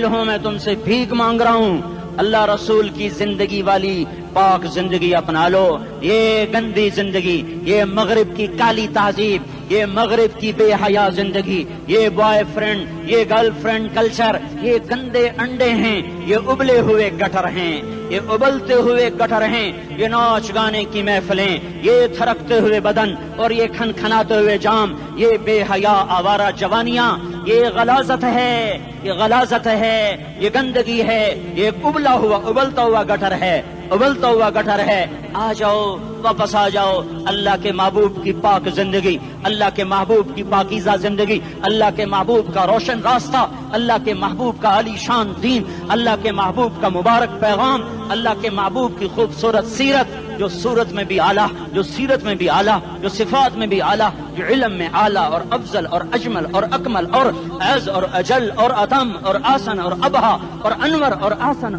ہوں, میں تم سے بھیک مانگ رہا ہوں. اللہ رسول کی زندگی والی پاک زندگی اپنا لو. یہ گندی زندگی, یہ مغرب کی کالی تہذیب, یہ مغرب کی بے حیا زندگی, یہ بوائے فرینڈ, یہ گرل فرینڈ کلچر, یہ گندے انڈے ہیں, یہ ابلے ہوئے گٹر ہیں, یہ ابلتے ہوئے گٹر ہیں. یہ ناچ گانے کی محفلیں, یہ تھرکتے ہوئے بدن اور یہ کھنکھناتے ہوئے جام, یہ بے حیا آوارہ جوانیاں, یہ غلاظت ہے, یہ غلاظت ہے, یہ گندگی ہے, یہ ابلتا ہوا گٹر ہے, ابلتا ہوا گٹر ہے. آ جاؤ, واپس آ جاؤ. اللہ کے محبوب کی پاک زندگی, اللہ کے محبوب کی پاکیزہ زندگی, اللہ کے محبوب کا روشن راستہ, اللہ کے محبوب کا عالی شان دین, اللہ کے محبوب کا مبارک پیغام, اللہ کے محبوب کی خوبصورت سیرت, جو صورت میں بھی اعلیٰ, جو سیرت میں بھی اعلیٰ, جو صفات میں بھی اعلیٰ, جو علم میں اعلیٰ اور افضل اور اجمل اور اکمل اور اعز اور اجل اور اتم اور آسن اور ابہا اور انور اور آسن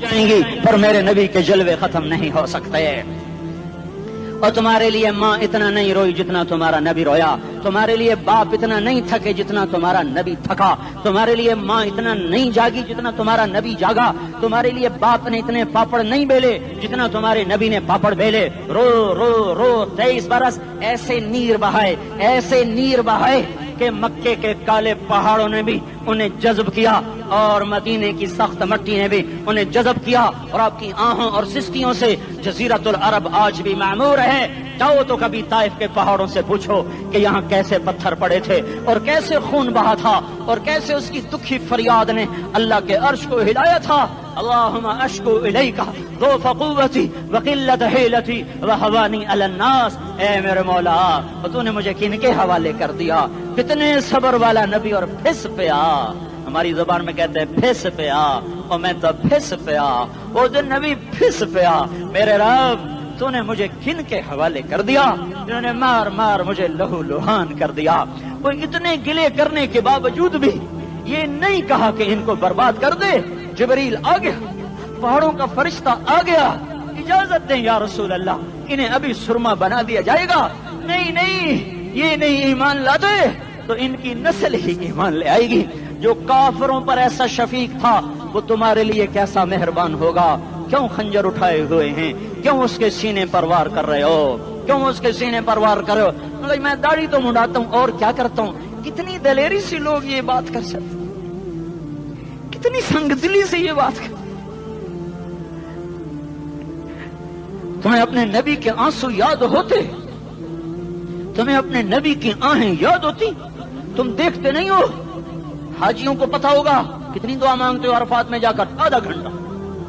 جائیں گی, پر میرے نبی کے جلوے ختم نہیں ہو سکتے. اور تمہارے لیے ماں اتنا نہیں روئی جتنا تمہارا نبی رویا, تمہارے لیے باپ اتنا نہیں تھکے جتنا تمہارا نبی تھکا, تمہارے لیے ماں اتنا نہیں جاگی جتنا تمہارا نبی جاگا, تمہارے لیے باپ نے اتنے پاپڑ نہیں بیلے جتنا تمہارے نبی نے پاپڑ بیلے. رو رو رو 23 برس ایسے نیر بہائے کہ مکے کے کالے پہاڑوں نے بھی انہیں جذب کیا اور مدینے کی سخت مٹی نے بھی انہیں جذب کیا, اور آپ کی آہوں اور سسکیوں سے جزیرت العرب آج بھی معمور ہے. جاؤ تو کبھی طائف کے پہاڑوں سے پوچھو کہ یہاں کیسے پتھر پڑے تھے اور کیسے خون بہا تھا اور کیسے اس کی دکھی فریاد نے اللہ کے عرش کو ہلایا تھا. اللہم اشکو الیکا ضعف قوتی وقلت حیلتی وہوانی علی الناس. اے میرے مولا, تو نے مجھے کن کے حوالے کر دیا, کتنے صبر والا نبی, اور پھس پیا. ہماری زبان میں کہتے ہیں پھس پیا, اور میں تو پھس پیا, وہ جو نبی پھس پیا. میرے رب, تو نے مجھے کن کے حوالے کر دیا جنہوں نے مار مار مجھے لہو لہان کر دیا. وہ اتنے گلے کرنے کے باوجود بھی یہ نہیں کہا کہ ان کو برباد کر دے. جبریل آ گیا, پہاڑوں کا فرشتہ آ گیا, اجازت دیں یا رسول اللہ, انہیں ابھی سرما بنا دیا جائے گا. نہیں, یہ نہیں ایمان لاتے تو ان کی نسل ہی ایمان لے آئے گی. جو کافروں پر ایسا شفیق تھا وہ تمہارے لیے کیسا مہربان ہوگا. کیوں خنجر اٹھائے ہوئے ہیں, کیوں اس کے سینے پر وار کر رہے ہو, کیوں اس کے سینے پر وار کر رہے ہو؟ مگر میں داڑھی تو منڈاتا ہوں اور کیا کرتا ہوں. کتنی دلیری سے لوگ یہ بات کر سکتے, کتنی سنگ دلی سے یہ بات کر. تمہیں اپنے نبی کے آنسو یاد ہوتے, تمہیں اپنے نبی کی آہیں یاد ہوتی؟ تم دیکھتے نہیں ہو؟ حاجیوں کو پتا ہوگا کتنی دعا مانگتے ہو عرفات میں جا کر, آدھا گھنٹہ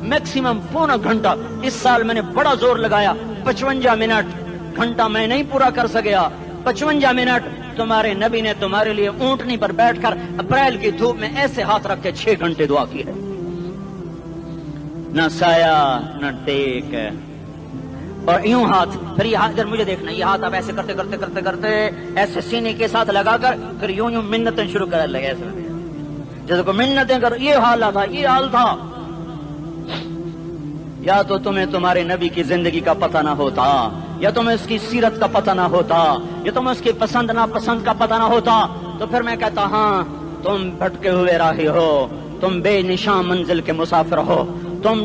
میکسیمم پونا گھنٹہ. اس سال میں نے بڑا زور لگایا, 55 منٹ, گھنٹہ میں نہیں پورا کر سکیا. 55 منٹ تمہارے نبی نے تمہارے لیے اونٹنی پر بیٹھ کر اپریل کی دھوپ میں ایسے ہاتھ رکھ کے 6 گھنٹے دعا کی ہے. نہ سایہ نہ ٹیک, اور یوں ہاتھ, پھر یہ ہاتھ ادھر مجھے دیکھنا, یہ ہاتھ اب ایسے کرتے کرتے کرتے کرتے ایسے سینے کے ساتھ لگا کر پھر یوں یوں منتیں شروع کرنے لگے ایسے جیسے کو منتیں کر. یہ حال تھا, یہ حال تھا. یا تو تمہیں تمہارے نبی کی زندگی کا پتہ نہ ہوتا, یا تمہیں اس کی سیرت کا پتہ نہ ہوتا, یا تمہیں اس کی پسند ناپسند کا پتہ نہ ہوتا, تو پھر میں کہتا ہاں تم بھٹکے ہوئے راہی ہو, تم بے نشان منزل کے مسافر ہو, تم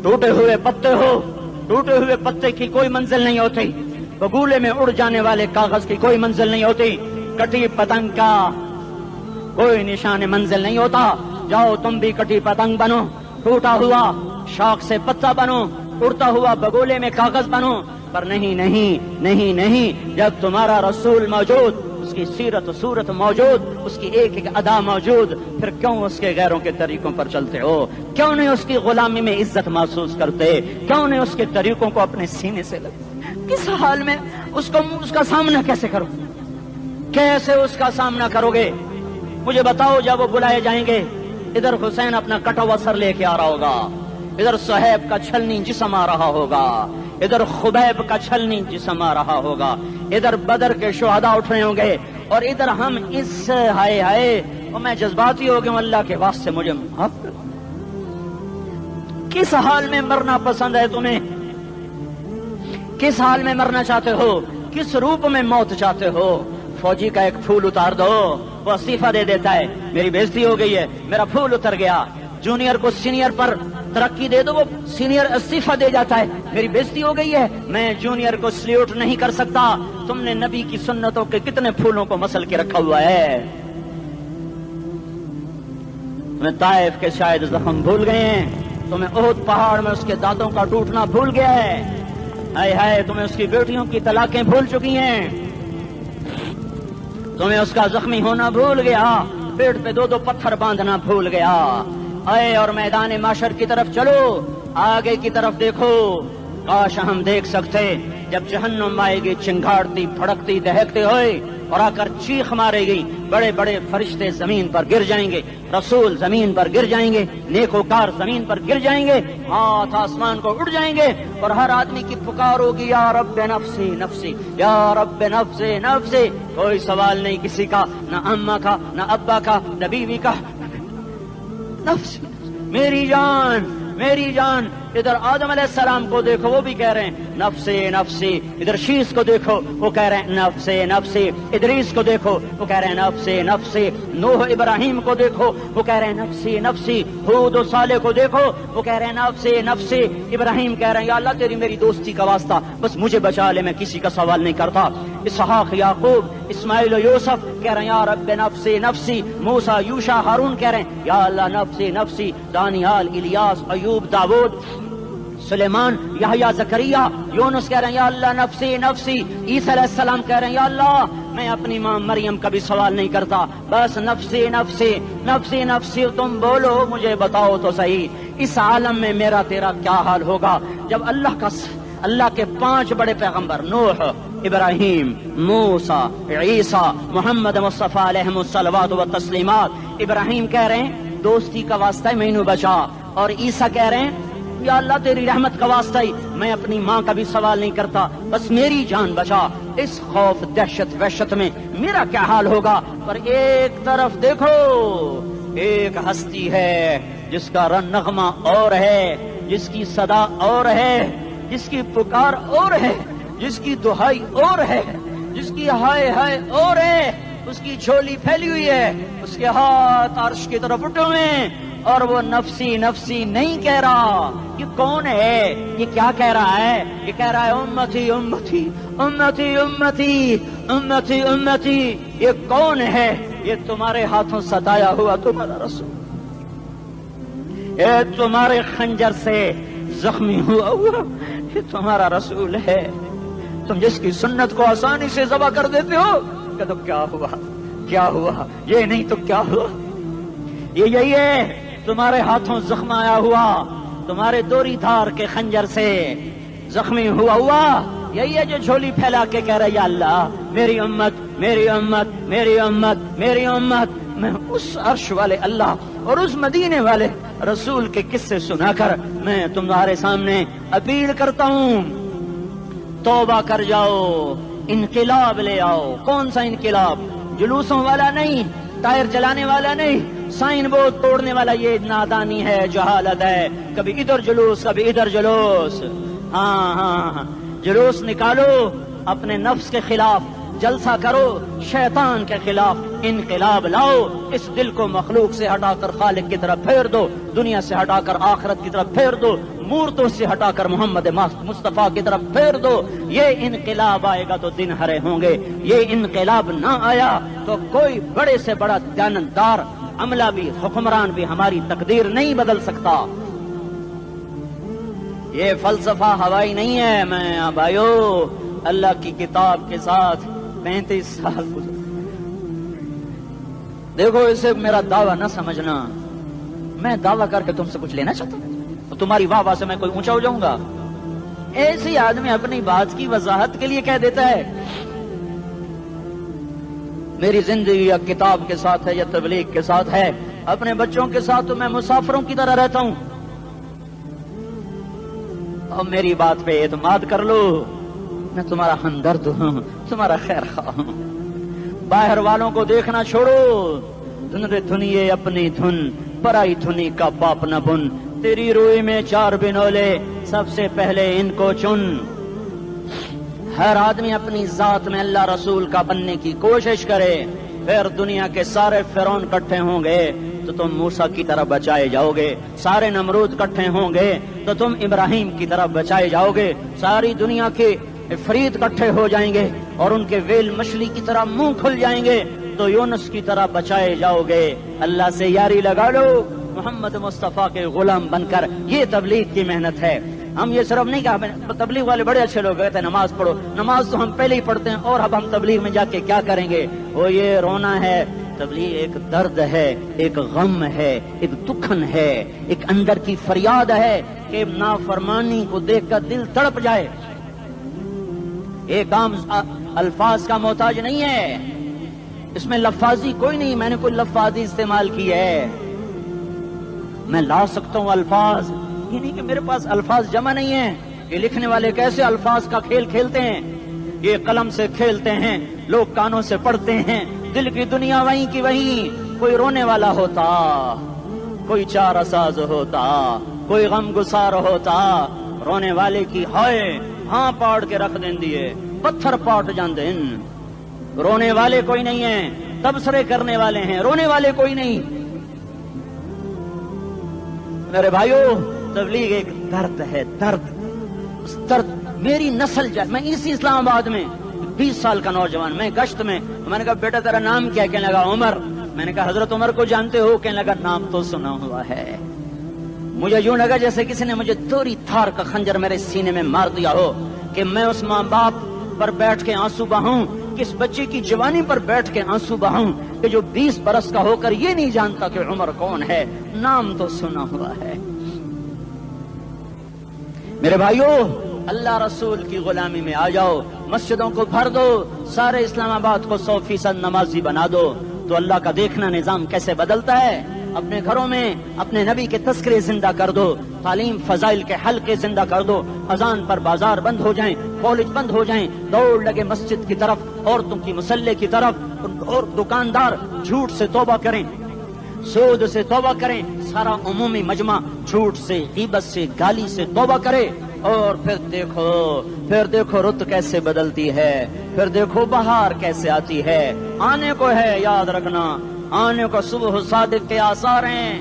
ٹوٹے ہوئے پتے ہو. ٹوٹے ہوئے پتے کی کوئی منزل نہیں ہوتی, بگولے میں اڑ جانے والے کاغذ کی کوئی منزل نہیں ہوتی, کٹی پتنگ کا کوئی نشان منزل نہیں ہوتا. جاؤ تم بھی کٹی پتنگ بنو, ٹوٹا ہوا شاخ سے پتا بنو, اڑتا ہوا بگولے میں کاغذ بنو. پر نہیں نہیں نہیں نہیں, جب تمہارا رسول موجود, اس کی سیرت و صورت موجود, اس کی ایک ایک ادا موجود, پھر کیوں اس کے غیروں کے طریقوں پر چلتے ہو؟ کیوں نہیں اس کی غلامی میں عزت محسوس کرتے؟ کیوں نہیں اس کے طریقوں کو اپنے سینے سے لگتے؟ کس حال میں اس کا سامنا کیسے کرو, کیسے اس کا سامنا کرو گے؟ مجھے بتاؤ. جب وہ بلائے جائیں گے, ادھر حسین اپنا کٹا ہوا سر لے کے آ رہا ہوگا, ادھر صہیب کا چھلنی جسم آ رہا ہوگا, ادھر خبیب کا چھلنی جسم آ رہا ہوگا, ادھر بدر کے شہداء اٹھ رہے ہوں گے, اور ادھر ہم اس ہائے ہائے, اور میں جذباتی ہو گیا ہوں, اللہ کے واسطے مجھے معاف کرو. کس حال میں مرنا پسند ہے تمہیں؟ کس حال میں مرنا چاہتے ہو؟ کس روپ میں موت چاہتے ہو؟ فوجی کا ایک پھول اتار دو, وہ استعفیٰ دے دیتا ہے, میری بےزتی ہو گئی ہے, میرا پھول اتر گیا. جونیئر کو سینئر پر ترقی دے دو, وہ سینئر استعفیٰ دے جاتا ہے, میری بےزتی ہو گئی ہے, میں جونیئر کو سلیوٹ نہیں کر سکتا. تم نے نبی کی سنتوں کے کتنے پھولوں کو مسل کے رکھا ہوا ہے. تمہیں طائف کے شاید زخم بھول گئے ہیں, تمہیں احد پہاڑ میں اس کے دانتوں کا ٹوٹنا بھول گیا ہے. ہائے ہائے, تمہیں اس کی بیٹیوں کی طلاقیں بھول چکی ہیں, تمہیں اس کا زخمی ہونا بھول گیا, پیٹ پہ 2 پتھر باندھنا بھول گیا. آئے اور میدان معاشر کی طرف چلو, آگے کی طرف دیکھو. کاش ہم دیکھ سکتے جب جہنم آئے گی چنگاڑتی بھڑکتی دہکتے ہوئے اور آ کر چیخ مارے گی, بڑے بڑے فرشتے زمین پر گر جائیں گے, رسول زمین پر گر جائیں گے, نیکوکار زمین پر گر جائیں گے, ہاتھ آسمان کو اڑ جائیں گے, اور ہر آدمی کی پکار ہوگی یا رب نفسی نفسی, یا رب نفسی نفسی. کوئی سوال نہیں کسی کا, نہ اماں کا, نہ ابا کا, نہ بیوی کا, نفس میری جان میری جان. ادھر آدم علیہ السلام کو دیکھو, وہ بھی کہہ رہے ہیں نفسی نفسی. ادھر شیش کو دیکھو, وہ کہہ رہے ہیں نفسی نفسی. ادریس کو دیکھو, وہ کہہ رہے ہیں نفسی نفسی. نوح ابراہیم کو دیکھو, وہ کہہ رہے ہیں نفسی نفسی. ہود و صالح کو دیکھو, وہ کہہ رہے ہیں نفسی نفسی. ابراہیم کہہ رہے ہیں یا اللہ تیری میری دوستی کا واسطہ, بس مجھے بچا لے, میں کسی کا سوال نہیں کرتا. اسحاق یعقوب اسماعیل و یوسف کہہ رہے ہیں یا رب نفسی نفسی. موسیٰ یوشع ہارون کہہ رہے ہیں یا اللہ نفسی نفسی. دانیال الیاس ایوب داود سلیمان یحییٰ زکریا یونس کہہ رہے ہیں یا اللہ نفسی نفسی. عیسیٰ علیہ السلام کہہ رہے ہیں یا اللہ میں اپنی ماں مریم کا بھی سوال نہیں کرتا, بس نفسی نفسی نفسی نفسی. تم بولو, مجھے بتاؤ تو صحیح, اس عالم میں میرا تیرا کیا حال ہوگا جب اللہ کے 5 بڑے پیغمبر نوح, ابراہیم, موسیٰ, عیسیٰ, محمد مصطفیٰ علیہ الصلوات و تسلیمات. ابراہیم کہہ رہے ہیں دوستی کا واسطہ ہے مینو بچا, اور عیسیٰ کہہ رہے ہیں یا اللہ تیری رحمت کا واسطہ ہی میں اپنی ماں کا بھی سوال نہیں کرتا, بس میری جان بچا. اس خوف دہشت وحشت میں میرا کیا حال ہوگا. پر ایک طرف دیکھو, ایک ہستی ہے جس کا نغمہ اور ہے, جس کی صدا اور ہے, جس کی پکار اور ہے, جس کی دہائی اور ہے, جس کی ہائے ہائے اور ہے. اس کی جھولی پھیلی ہوئی ہے, اس کے ہاتھ عرش کی طرف اٹھے ہوئے ہیں, اور وہ نفسی نفسی نہیں کہہ رہا. یہ کون ہے؟ یہ کیا کہہ رہا ہے؟ یہ کہہ رہا ہے امتی امتی امتی امتی امتی امتی. یہ کون ہے؟ یہ تمہارے ہاتھوں ستایا ہوا تمہارا رسول، یہ تمہارے خنجر سے زخمی ہوا یہ تمہارا رسول ہے. تم جس کی سنت کو آسانی سے ذبح کر دیتے ہو کہ تو کیا ہوا کیا ہوا، یہ نہیں تو کیا ہوا. یہ یہی ہے تمہارے ہاتھوں زخم آیا ہوا، تمہارے دوری دھار کے خنجر سے زخمی ہوا یہی ہے جو جھولی پھیلا کے کہہ رہا ہے یا اللہ میری امت میری امت میری امت میری امت. میں اس عرش والے اللہ اور اس مدینے والے رسول کے قصے سنا کر میں تمہارے سامنے اپیل کرتا ہوں، توبہ کر جاؤ، انقلاب لے آؤ. کون سا انقلاب؟ جلوسوں والا نہیں، ٹائر چلانے والا نہیں، سائن بورڈ توڑنے والا. یہ نادانی ہے، جہالت ہے. کبھی ادھر جلوس کبھی ادھر جلوس. ہاں جلوس نکالو، اپنے نفس کے خلاف جلسہ کرو، شیطان کے خلاف انقلاب لاؤ. اس دل کو مخلوق سے ہٹا کر خالق کی طرف پھیر دو، دنیا سے ہٹا کر آخرت کی طرف پھیر دو، مورتوں سے ہٹا کر محمد مصطفیٰ کی طرف پھیر دو. یہ انقلاب آئے گا تو دن ہرے ہوں گے. یہ انقلاب نہ آیا تو کوئی بڑے سے بڑا دیانتدار عملہ بھی حکمران بھی ہماری تقدیر نہیں بدل سکتا. یہ فلسفہ ہوائی نہیں ہے. میں بھائیو اللہ کی کتاب کے ساتھ 35 سال گزر. دیکھو اسے میرا دعویٰ نہ سمجھنا، میں دعویٰ کر کے تم سے کچھ لینا چاہتا ہوں تو تمہاری واہ واہ سے میں کوئی اونچا ہو جاؤں گا. ایسے آدمی اپنی بات کی وضاحت کے لیے کہہ دیتا ہے میری زندگی یا کتاب کے ساتھ ہے یا تبلیغ کے ساتھ ہے، اپنے بچوں کے ساتھ تو میں مسافروں کی طرح رہتا ہوں. اور میری بات پہ اعتماد کر لو، میں تمہارا ہمدرد ہوں، تمہارا خیر خواہ ہوں. باہر والوں کو دیکھنا چھوڑو، دھن رے دھنیے اپنی دھن، پرائی دھنی کا پاپ نہ بن. تیری روئی میں 4 بنولے، سب سے پہلے ان کو چن. ہر آدمی اپنی ذات میں اللہ رسول کا بننے کی کوشش کرے، پھر دنیا کے سارے فرعون اکٹھے ہوں گے تو تم موسیٰ کی طرف بچائے جاؤ گے. سارے نمرود اکٹھے ہوں گے تو تم ابراہیم کی طرف بچائے جاؤ گے. ساری دنیا کے فرید اکٹھے ہو جائیں گے اور ان کے ویل مچھلی کی طرح منہ کھل جائیں گے تو یونس کی طرح بچائے جاؤ گے. اللہ سے یاری لگا لو، محمد مصطفیٰ کے غلام بن کر. یہ تبلیغ کی محنت ہے. ہم یہ صرف نہیں کہا، تبلیغ والے بڑے اچھے لوگ کہتے ہیں نماز پڑھو، نماز تو ہم پہلے ہی پڑھتے ہیں اور اب ہم تبلیغ میں جا کے کیا کریں گے؟ وہ یہ رونا ہے. تبلیغ ایک درد ہے، ایک غم ہے، ایک دکھن ہے، ایک اندر کی فریاد ہے کہ نافرمانی کو دیکھ کر دل تڑپ جائے. ایک عام الفاظ کا محتاج نہیں ہے، اس میں لفاظی کوئی نہیں. میں نے کوئی لفاظی استعمال کی ہے، میں لا سکتا ہوں الفاظ. یہ نہیں کہ میرے پاس الفاظ جمع نہیں ہیں. یہ لکھنے والے کیسے الفاظ کا کھیل کھیلتے ہیں، یہ قلم سے کھیلتے ہیں، لوگ کانوں سے پڑھتے ہیں. دل کی دنیا وہیں کی وہیں. کوئی رونے والا ہوتا، کوئی چارہ ساز ہوتا، کوئی غم گسار ہوتا. رونے والے کی ہائے ہاں پاڑ کے رکھ دیں دیے، پتھر پاٹ جان دیں. رونے والے کوئی نہیں ہیں، تبصرے کرنے والے ہیں، رونے والے کوئی نہیں. میرے بھائیو تبلیغ ایک درد ہے، درد. اس درد میری نسل جائے. میں اسی اسلام آباد میں 20 سال کا نوجوان، میں گشت میں نے کہا بیٹا تیرا نام کیا؟ کہنے لگا عمر. میں نے کہا حضرت عمر کو جانتے ہو؟ کہنے لگا نام تو سنا ہوا ہے. مجھے یوں لگا جیسے کسی نے مجھے دوری تھار کا خنجر میرے سینے میں مار دیا ہو کہ میں اس ماں باپ پر بیٹھ کے آنسو بہاؤں، کس بچے کی جوانی پر بیٹھ کے آنسو بہاؤں کہ جو 20 برس کا ہو کر یہ نہیں جانتا کہ عمر کون ہے. نام تو سنا ہوا ہے. میرے بھائیو اللہ رسول کی غلامی میں آ جاؤ، مسجدوں کو بھر دو، سارے اسلام آباد کو 100% نمازی بنا دو تو اللہ کا دیکھنا نظام کیسے بدلتا ہے. اپنے گھروں میں اپنے نبی کے تذکرے زندہ کر دو، تعلیم فضائل کے حلقے زندہ کر دو. اذان پر بازار بند ہو جائیں، کالج بند ہو جائیں، دوڑ لگے مسجد کی طرف، عورتوں کی مصلے کی طرف. اور دکاندار جھوٹ سے توبہ کریں، سود سے توبہ کریں. سارا عمومی مجمع جھوٹ سے، غیبت سے، گالی سے توبہ کرے. اور پھر دیکھو رت کیسے بدلتی ہے، پھر دیکھو بہار کیسے آتی ہے. آنے کو ہے، یاد رکھنا، آنے کو صبح صادق کے آثار ہیں.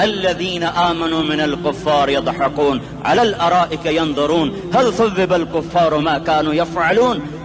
الذين آمنوا من الكفار يضحكون على الأرائك ينظرون هل ثوب الكفار ما كانوا يفعلون।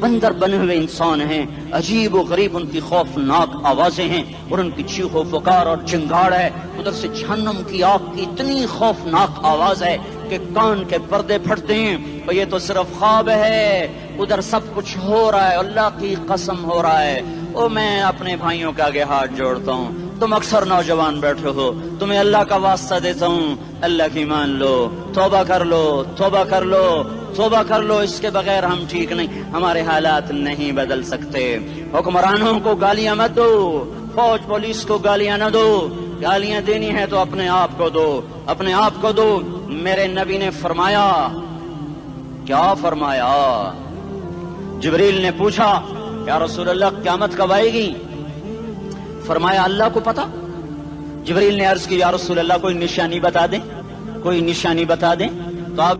بندر بنے ہوئے انسان ہیں، عجیب و غریب ان کی خوفناک آوازیں ہیں اور ان کی چیخ و پکار اور چنگاڑ ہے، ادھر سے جہنم کی آگ کی اتنی خوفناک آواز ہے کہ کان کے پردے پھٹتے ہیں، اور یہ تو صرف خواب ہے، ادھر سب کچھ ہو رہا ہے، اللہ کی قسم ہو رہا ہے۔ او میں اپنے بھائیوں کے آگے ہاتھ جوڑتا ہوں، تم اکثر نوجوان بیٹھے ہو، تمہیں اللہ کا واسطہ دیتا ہوں، اللہ کی مان لو، توبہ کر لو، توبہ کر لو، توبہ کر لو، اس کے بغیر ہم ٹھیک نہیں، ہمارے حالات نہیں بدل سکتے۔ حکمرانوں کو گالیاں مت دو، فوج پولیس کو گالیاں نہ دو، گالیاں دینی ہے تو اپنے آپ کو دو، اپنے آپ کو دو۔ میرے نبی نے فرمایا، کیا فرمایا؟ جبریل نے پوچھا یا رسول اللہ قیامت کب آئے گی؟ فرمایا اللہ کو پتا۔ جبریل نے عرض کی یا رسول اللہ کوئی نشانی بتا دیں، کوئی نشانی بتا دیں۔ تو آپ